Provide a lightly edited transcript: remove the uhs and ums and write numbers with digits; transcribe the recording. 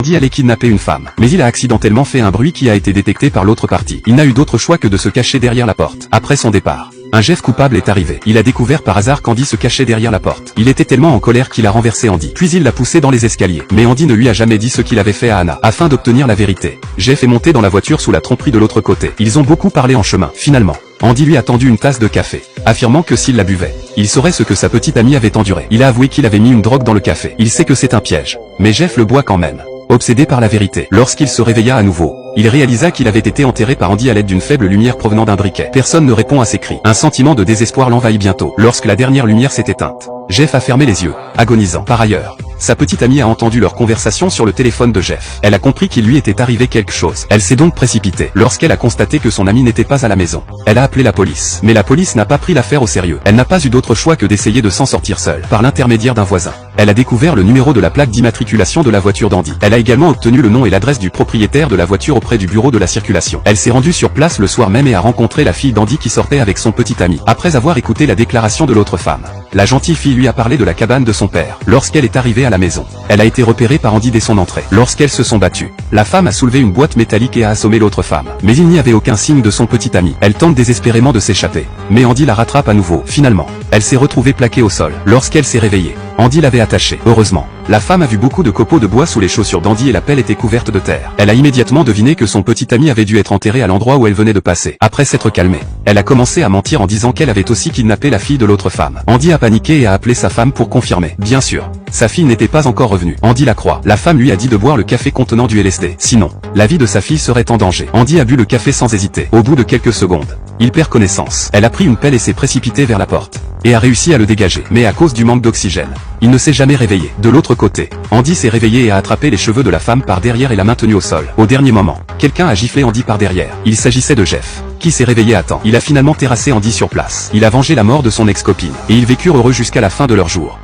Andy allait kidnapper une femme, mais il a accidentellement fait un bruit qui a été détecté par l'autre partie. Il n'a eu d'autre choix que de se cacher derrière la porte. Après son départ, un Jeff coupable est arrivé. Il a découvert par hasard qu'Andy se cachait derrière la porte. Il était tellement en colère qu'il a renversé Andy. Puis il l'a poussé dans les escaliers. Mais Andy ne lui a jamais dit ce qu'il avait fait à Anna. Afin d'obtenir la vérité, Jeff est monté dans la voiture sous la tromperie de l'autre côté. Ils ont beaucoup parlé en chemin. Finalement, Andy lui a tendu une tasse de café, affirmant que s'il la buvait, il saurait ce que sa petite amie avait enduré. Il a avoué qu'il avait mis une drogue dans le café. Il sait que c'est un piège, mais Jeff le boit quand même, obsédé par la vérité. Lorsqu'il se réveilla à nouveau, il réalisa qu'il avait été enterré par Andy à l'aide d'une faible lumière provenant d'un briquet. Personne ne répond à ses cris. Un sentiment de désespoir l'envahit bientôt. Lorsque la dernière lumière s'est éteinte, Jeff a fermé les yeux, agonisant. Par ailleurs, sa petite amie a entendu leur conversation sur le téléphone de Jeff. Elle a compris qu'il lui était arrivé quelque chose. Elle s'est donc précipitée. Lorsqu'elle a constaté que son ami n'était pas à la maison, elle a appelé la police. Mais la police n'a pas pris l'affaire au sérieux. Elle n'a pas eu d'autre choix que d'essayer de s'en sortir seule. Par l'intermédiaire d'un voisin, elle a découvert le numéro de la plaque d'immatriculation de la voiture d'Andy. Elle a également obtenu le nom et l'adresse du propriétaire de la voiture auprès du bureau de la circulation. Elle s'est rendue sur place le soir même et a rencontré la fille d'Andy qui sortait avec son petit ami. Après avoir écouté la déclaration de l'autre femme, la gentille fille lui a parlé de la cabane de son père. Lorsqu'elle est arrivée à la maison, elle a été repérée par Andy dès son entrée. Lorsqu'elles se sont battues, la femme a soulevé une boîte métallique et a assommé l'autre femme. Mais il n'y avait aucun signe de son petit ami. Elle tente désespérément de s'échapper, mais Andy la rattrape à nouveau. Finalement, elle s'est retrouvée plaquée au sol. Lorsqu'elle s'est réveillée, Andy l'avait attachée. Heureusement, la femme a vu beaucoup de copeaux de bois sous les chaussures d'Andy et la pelle était couverte de terre. Elle a immédiatement deviné que son petit ami avait dû être enterré à l'endroit où elle venait de passer. Après s'être calmée, elle a commencé à mentir en disant qu'elle avait aussi kidnappé la fille de l'autre femme. Andy a paniqué et a appelé sa femme pour confirmer. Bien sûr, sa fille n'était pas encore revenue. Andy la croit. La femme lui a dit de boire le café contenant du LSD. Sinon, la vie de sa fille serait en danger. Andy a bu le café sans hésiter. Au bout de quelques secondes, il perd connaissance. Elle a pris une pelle et s'est précipitée vers la porte, et a réussi à le dégager. Mais à cause du manque d'oxygène, il ne s'est jamais réveillé. De l'autre côté, Andy s'est réveillé et a attrapé les cheveux de la femme par derrière et l'a maintenu au sol. Au dernier moment, quelqu'un a giflé Andy par derrière. Il s'agissait de Jeff, qui s'est réveillé à temps. Il a finalement terrassé Andy sur place. Il a vengé la mort de son ex-copine, et ils vécurent heureux jusqu'à la fin de leur jour.